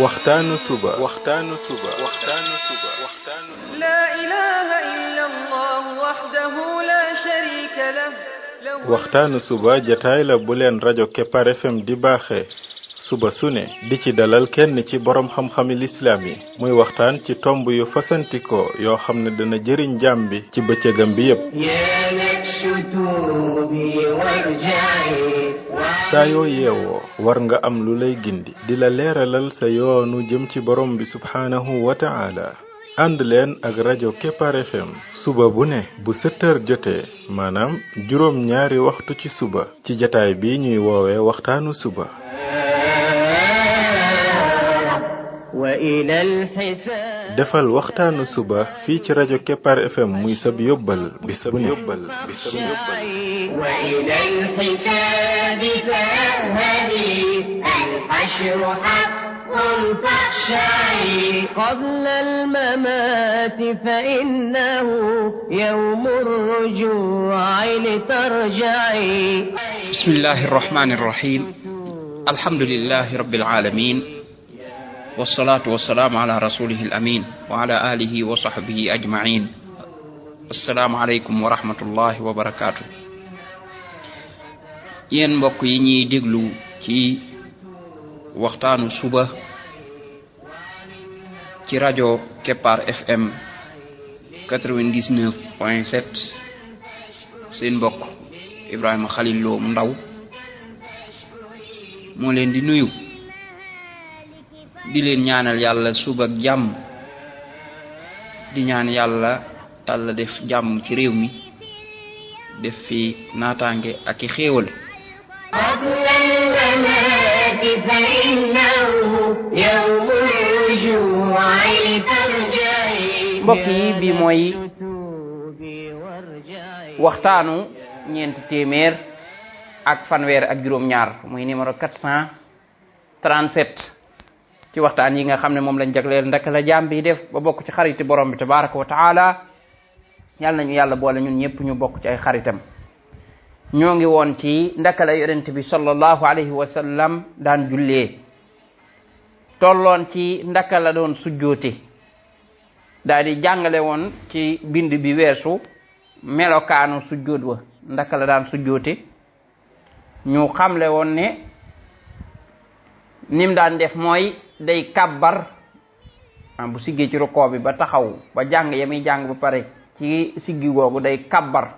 waxtaanu suba لا إله إلا الله وحده لا شريك له waxtaanu suba jataay la bu leen rajo Kepar FM di baaxee suba su ne di ci dalal kenn ci borom xam-xami lislaam yi muy waxtaan ci tomb yu fasantikoo yoo xam ne dana jëriñ jaam bi ci bëccëgam bi yépp saa yoo yeewoo war nga am lu lay gindi di la leeralal sa yoonu jëm ci borom bi subhaanahu wa ta'ala ànd leen ak rajo Kepar FM suba bu ne bu 7h jotee maanaam juróom ñaari waxtu ci suba ci jataay bi ñuy woowee waxtaanu suba defal waxtaanu suba fii ci rajo Kepar FM muy sab yóbbal bis bu ne قبل الممات فإنه يوم الرجوع لترجعي بسم الله الرحمن الرحيم الحمد لله رب العالمين والصلاة والسلام على رسوله الأمين وعلى آله وصحبه أجمعين السلام عليكم ورحمة الله وبركاته ين mbokk yi ñi déglu ci waxtaanu suba ci rajo Kepar FM 99.7 seen mbokk Ibrahima Khalil Lo mu ndaw moo leen di nuyu di leen ñaanal yàlla suba ak jàmm di ñaan yàlla def jàmm ci réew mi def fi naataange ak i xéewal mbokk yi bi mooy waxtaanu ñeenti téeméer ak fanweer ak juróom-ñaar muy numéro 437 ci waxtaan yi nga xam ne moom lañ jagleel ndaka la jaam bi def ba bokk ci xariti borom bi tabaraka wa taala yàlla nañu yàlla boole ñun ñëpp ñu bokk ci ay xaritam ñoo ngi woon ci ndaka la yonent bi sallallahu alayhi wa sallam daan jullee tolloon ci ndaka la doon sujjoote daal di jàngale woon ci bind bi weesu melokaanu sujjoot wa ndaka la daan sujjoote ñu xamle woon ne nim daan def mooy day kabbar bu siggee ci rukoo bi ba taxaw ba jàng yami jàng ba pare ci siggi googu day kabbar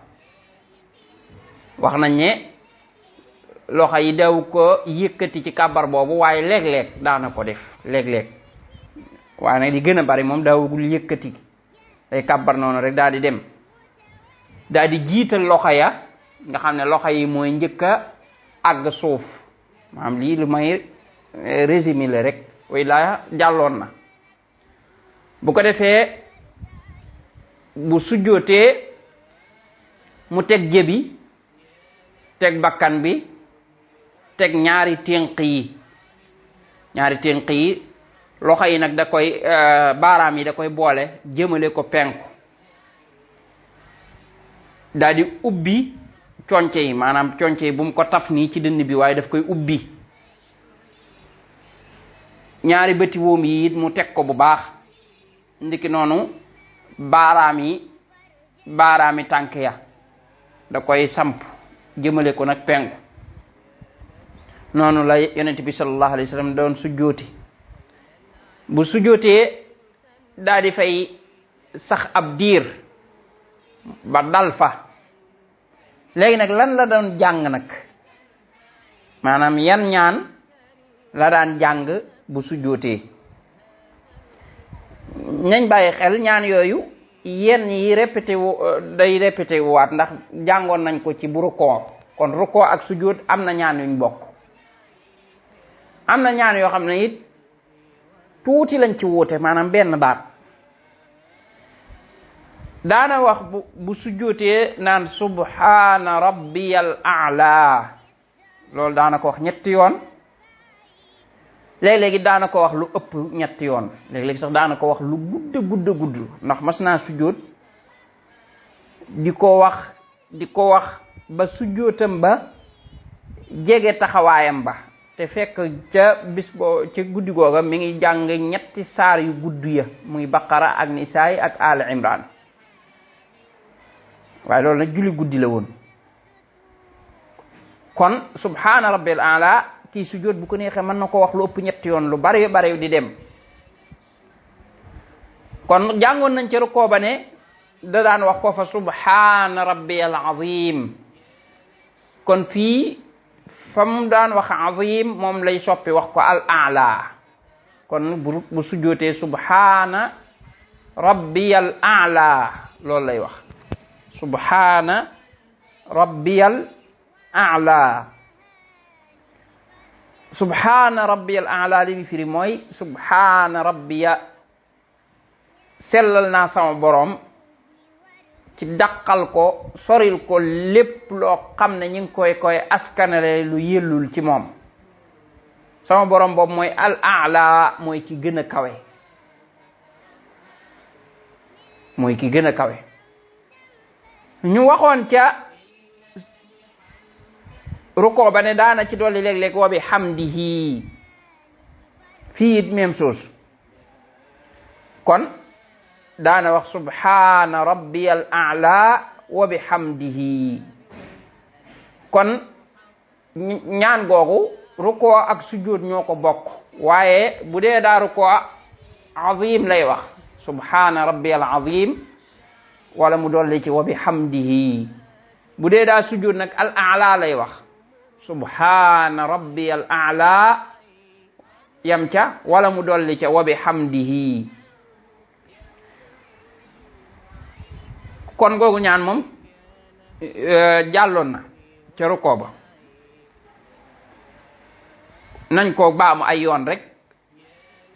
wax nañ ne loxo yi daw ko yëkkati ci kabbar boobu waaye léeg-léeg daana ko def léeg-léeg waaye nag di gën a bari moom daawugul yëkkati day kabbar noonu rek daal di dem daal di jiital loxo ya nga xam ne loxo yi mooy njëkk a àgg suuf maanaam lii lu may résumé la rek way laa jàlloon na bu ko defee bu sujjootee mu teg jëbi teg bakkan bi teg ñaari ténq yi loxo yi nag da koy baaraam yi da koy boole jëmale ko penku daal di ubbi conce yi maanaam conce yi bu mu ko taf nii ci dënn bi waaye daf koy ubbi ñaari bëti wóom yi it mu teg ko bu baax ndiki noonu baaraami tànk ya da koy samp jëmale ko nag penku noonu la yonent bi sallallahu alayhi wa sallam doon sujjooti bu sujjootee daal di fay sax ab diir ba dal fa léegi nag lan la doon jàng nag maanaam yan ñaan la daan jàng bu sujjootee nañ bàyyi xel ñaan yooyu yenn yi day répété waat ndax jàngoon nañ ko ci bu rukoo kon rukoo ak sujjoot am na ñaan yuñ bokk am na ñaan yoo xam ne it tuuti lañ ci wuute maanaam benn baat daana wax bu sujjootee naan subhaana rabbiyal a'la loolu daana ko wax ñetti yoon léeg-léegi daana ko wax lu ëpp ñetti yoon léeg-léegi sax daana ko wax lu gudd ndax mas naa sujjoot di ko wax ba sujjootam ba jege taxawaayam ba te te fekk ca bis bo ci guddi googa mi ngi jàng ñetti saar yu gudd ya muy baqara ak nisaay ak al imran waaye loolu nag julli guddi la woon kon subhana rabbil a'la kii sujjóot bu ko neexee mën na ko wax lu ëpp ñetti yoon lu bari bari di dem kon jàngoon nañ ci rukkoo ba ne da daan wax ko fa subhana rabbiyal azim kon fii fam daan wax azim moom lay soppi wax ko al a'la kon bu sujjóotee subhana rabbiyal a'la loolu lay wax subhana rabbiyal a'la subhana rabbiyal a'la li firi mooy subhana rabbiya sellal naa sama borom ci dàqal ko soril ko lépp loo xam ne ñu ngi koy askanale lu yellul ci moom sama borom boobu mooy al a'la mooy ki gën a kawe mooy ki gën a kawe ñu waxoon ca rukkoo ba ne daana ci dolli léeg-léeg wa bi hamdihi fii it même chose kon daana wax subhana rabbiyal a'la wa bi hamdihi kon ñaan googu rukkoo ak sujjóot ñoo ko bokk waaye bu dee daa rukkoo azim lay wax subhana rabbiyal azim wala mu dolli ci wa bi hamdihi bu dee daa sujjóot nag al a'la lay wax subhana rabbiyal a'la yam ca wala mu dolli ca wa bi hamdihi kon googu ñaan moom jàlloon na ca rukkoo ba nañ ko baamu ay yoon rek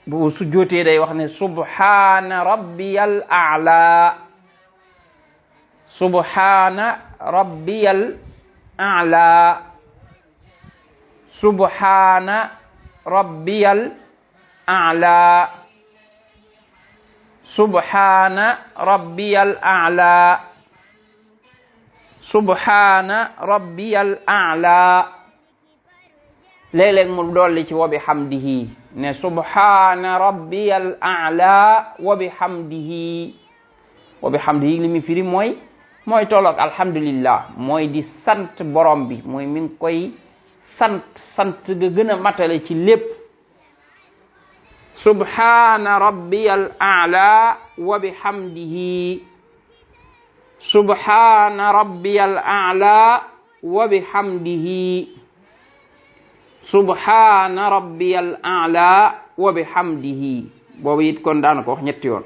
bu sujjóotee day wax ne subhana rabbiyal a'la subhana rabbiyal a'la subhana rabbiyal a'la subhana rabbiyal a'la subhana rabbiyal a'la léeg-léeg mu dolli ci wa bi hamdihi ne subhana rabbiyal a'la wa bi hamdihi li mi firi mooy tolloog alhamdulillah mooy di sant borom bi mooy mi ngi koy sant ga gën a matale ci lépp subhana rabbiyal a'la wa bi hamdihi subhana rabbiyal a'la wa bi hamdihi subhana rabbiyal a'la wa bi hamdihi boobu it kon daana ko wax ñetti yoon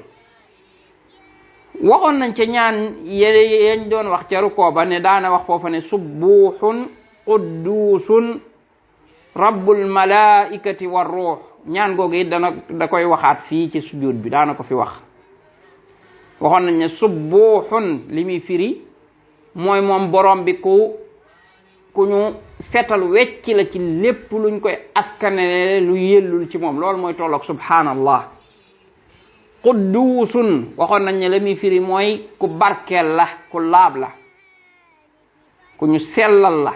waxoon nañ ca ñaan yañ doon wax ca rukkoo ba ne daana wax foofa ne subbuhun quddusun rabbul malaikati war ruh ñaan googu it da koy waxaat fii ci sujjóot bi daana ko fi wax waxoon nañ ne subbuhun li muy firi mooy moom borom bi ku ñu setal wecc la ci lépp luñ koy askanele lu yellul ci moom loolu mooy tolloog subhanallah quddusun waxoon nañ ne la muy firi mooy ku barkeel la ku laab la ku ñu sellal la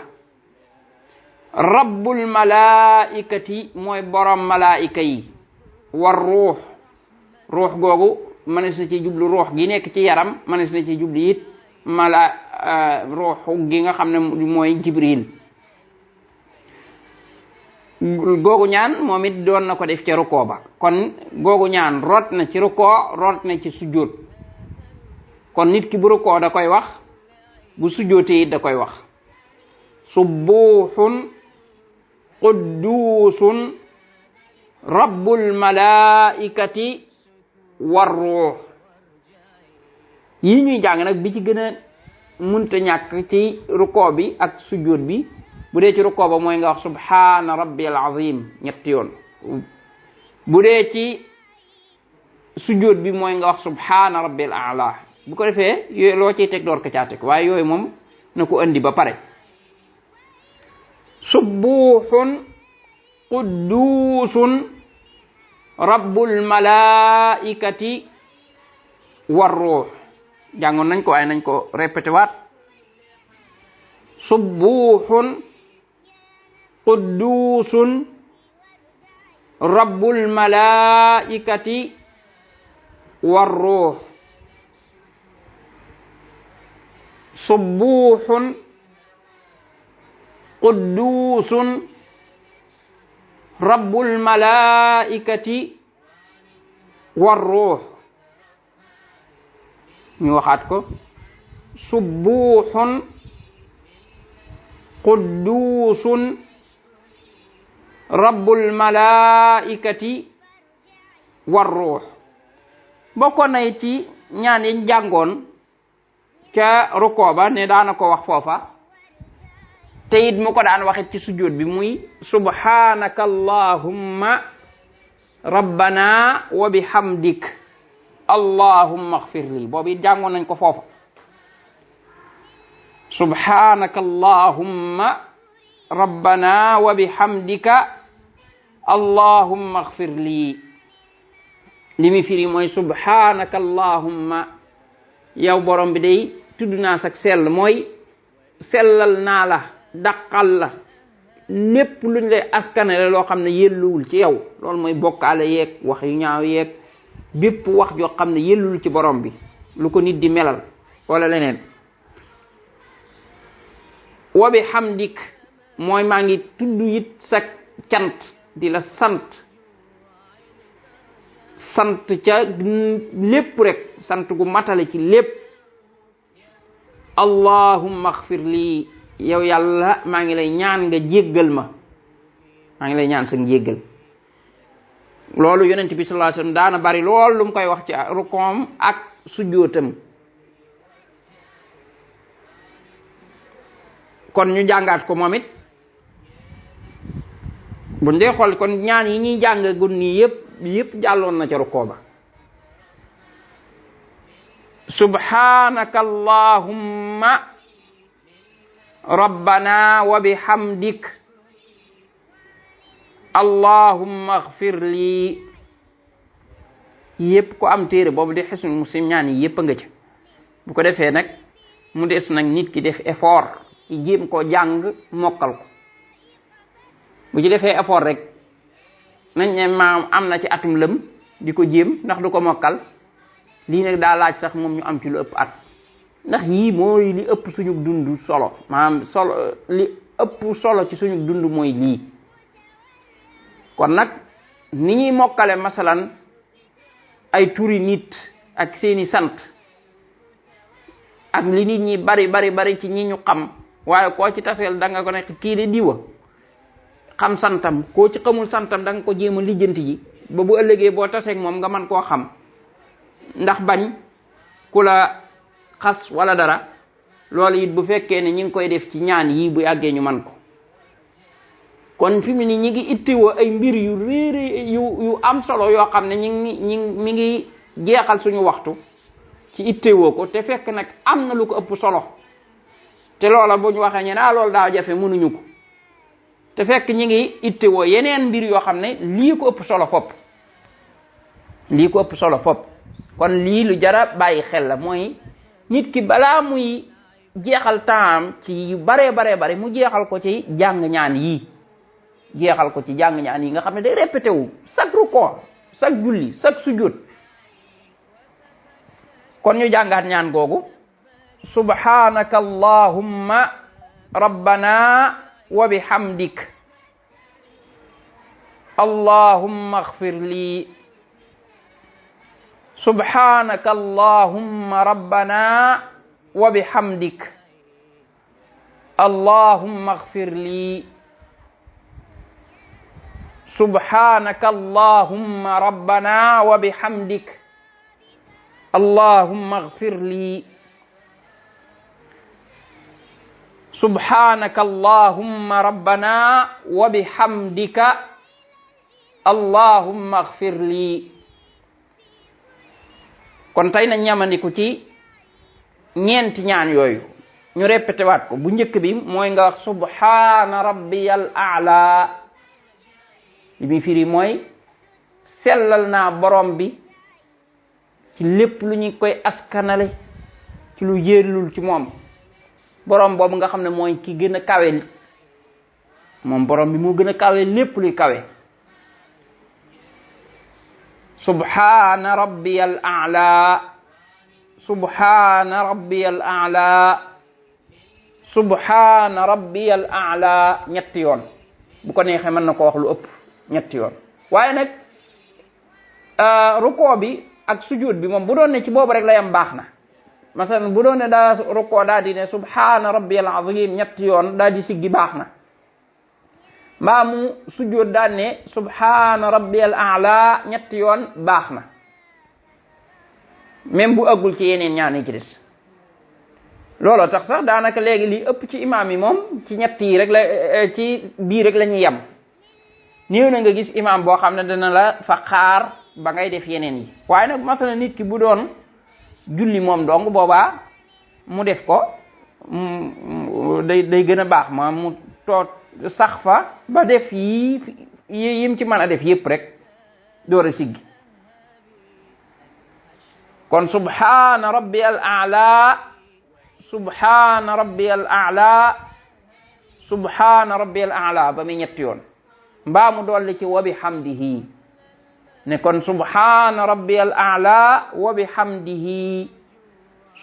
rabbul malaikati mooy borom malaika yi war ruux googu mënees na ci jublu ruux gi nekk ci yaram mënees na ci jublu it ruux gi nga xam ne mooy jibril googu ñaan moom it doon na ko def ca rukkoo ba kon googu ñaan rot na ci rukkoo rot na ci sujjóot kon nit ki bu rukkoo da koy wax bu sujjóotee it da koy wax subbuhun quddusun rabbul malaikati war ruux yi ñuy jàng nag bi ci gën a munta ñàkk ci rukkoo bi ak sujjóot bi bu dee ci rukkoo ba mooy nga wax subhana rabbiyal azim ñetti yoon bu dee ci sujjóot bi mooy nga wax subhana rabbiyal a'la bu ko defee yooyu loo ciy teg door ko caa teg waaye yooyu moom na ko andi ba pare subbuhun quddusun rabbul malaikati war ruux jàngoon nañ ko waaye nañ ko répété waat subbuhun quddusun rabbul malaikati war ruh subuhun quddusun rabbul malaikati war ruh. ñu waxaat ko subuhun quddusun rabbul malaikati war ruh. bokkoon na ci ñaan yi jàngoon ca rukkoo ba ne daana ko wax foofa te it mu ko daan waxit ci sujjóot bi muy subhanaka allahumma rabbana wa bihamdik allahumma ighfir li boobu it jàngoon nañ ko foofa subhanaka allahumma rabbana wa bihamdika allahumma ighfir li li mi firi mooy subhanaka allahumma yow borom bi day tudd naa sak sell mooy sellal naa la daqal la lépp luñ lay askanale loo xam ne yelluwul ci yow loolu mooy bokkaale yeeg wax yu ñaaw yeeg bépp wax joo xam ne yelluwul ci borom bi lu ko nit di melal wala leneen wa bi hamdik mooy maa ngi tudd it sa cant di la sant ca lépp rek sant gu matale ci lépp allahumma ighfir li yow yàlla maa ngi lay ñaan nga jéggal ma maa ngi lay ñaan sa jéggal. loolu yonent bi sallallahu alayhi wasallam daana bari lool lu mu koy wax ci rukoom ak sujjóotam. kon ñu jàngaat ko moom it bu ndee xool kon ñaan yi ñuy jàng gun nii yépp jàlloon na ca rukoo ba subhanaka allahumma rabbana wa bihamdik allahumma ighfir li yépp ko am téere boobu di Hisnul Muslim ñaan yi yépp a nga ca bu ko defee nag mu des nag nit ki def effort ci jéem koo jàng mokkal ko bu ci defee effort rek nañ ne maam am na ci atum lëm di ko jéem ndax du ko mokkal lii nag daa laaj sax moom ñu am ci lu ëpp at ndax yii mooy li ëpp suñu dund solo maanaam solo li ëpp solo ci suñu dund mooy lii. kon nag ni ñuy mokkale masalan ay turi nit ak seeni sant ak li nit ñi bari ci ñi ñu xam waaye koo ci taseel da nga ko nekk kii de diwa xam santam koo ci xamul santam da nga ko jéem a lijjanti ji ba bu ëllëgee boo taseeg moom nga mën koo xam ndax bañ ku la xas wala dara loolu it bu fekkee ne ñi ngi koy def ci ñaan yi bu yàggee ñu man ko. kon fi mu ni ñi ngi ittiwoo ay mbir yu réere yu am solo yoo xam ne mi ngi jeexal suñu waxtu ci ittiwoo ko te fekk nag am na lu ko ëpp solo te loola bu ñu waxee ñu ne loolu daa jafe mënuñu ko te fekk ñi ngi ittiwoo yeneen mbir yoo xam ne lii ko ëpp solo fopp kon lii lu jara bàyyi xel la mooy nit ki balaa muy jeexal temps ci yu bare mu jeexal ko ci jàng ñaan yii jeexal ko ci jàng ñaan yi nga xam ne day répété wu chaque rukkoo chaque julli chaque sujjóot kon ñu jàngaat ñaan googu subhanaka allahumma rabbana wa bihamdik allahumma ighfir li subhanaka allahumma rabbana wa bihamdik allahumma ighfir li subhanaka allahumma rabbana wa bihamdik allahumma ighfir li subhanaka allahumma rabbana wa bihamdika allahumma ighfir li. kon tey na ñamandiku ci ñeenti ñaan yooyu ñu répété waat ko bu njëkk bi mooy nga wax subhana rabbiyal a'la li muy firi mooy sellal naa borom bi ci lépp lu ñu koy askanale ci lu yéelul ci moom borom boobu nga xam ne mooy ki gën a kawe moom borom bi moo gën a kawe lépp luy kawe subhana rabbiyal a'la, subhana rabbiyal a'la, subhana rabbiyal a'la ñetti yoon. bu ko neexee mën na ko wax lu ëpp ñetti yoon. waaye nag rukkoo bi ak sujud bi moom bu doon ne ci boobu rek la yam baax na. masalan bu doon ne daa rukkoo daa di ne subhana rabbiyal azim ñetti yoon daa di siggi baax na. mbaa mu sujud daa ne subhana rabbiyal a'la ñetti yoon baax na, même bu àggul ci yeneen ñaan yi ci des. looloo tax sax daanaka léegi li ëpp ci imaam yi moom ci ñett yi rek la ci bii rek la ñuy yem. néew na nga gis imaam boo xam ne dana la fa xaar ba ngay def yeneen yi. waaye nag masala nit ki bu doon julli moom dong boobaa mu def ko day gën a baax ma mu toog sax fa ba def yim ci mën a def yépp rek door a siggi. kon subhana rabbiyal a'la, subhana rabbiyal a'la, subhana rabbiyal a'la ba muy ñetti yoon. mbaa mu dolli ci wa bihamdihi ne kon subhana rabbiyal a'la wa bihamdihi,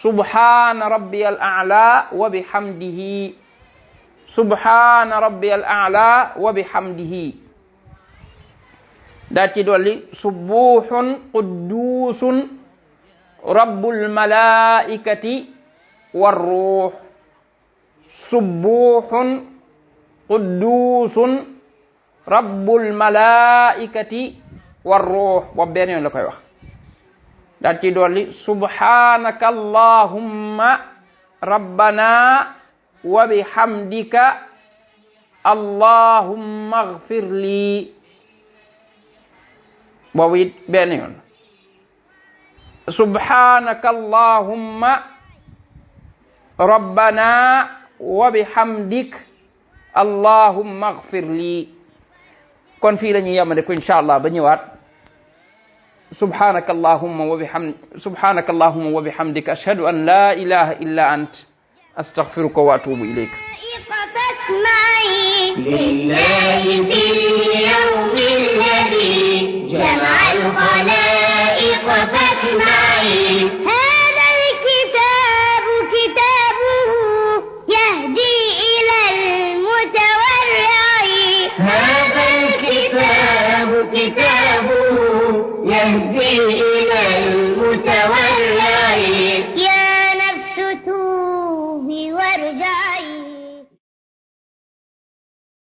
subhana rabbiyal a'la wa bihamdihi, subhana rabbiyal a'la wa bihamdihi. daa ci dolli subuhun quddusun rabbul malaikati war ruh, subuhun quddusun rabbul malaikati war ruh. boobu benn yoon la koy wax. daal ci dolli subhanaka allahumma rabbana wa bihamdika allahumma ighfir li. boobu it benn yoon. subhanaka allahumma rabbana wa bihamdik allahumma ighfir li. kon fii la ñuy yemale ko insha allah ba ñëwaat. subhanaka allahumma wa bihamdika ashhadu an la ilaha illa ant astaghfiruka wa atubu ilayk. لله في اليوم الذي جمع الخلائق فاسمعي. هذا الكتاب كتابه يهدي إلى المتورع. هذا الكتاب كتابه يهدي إلى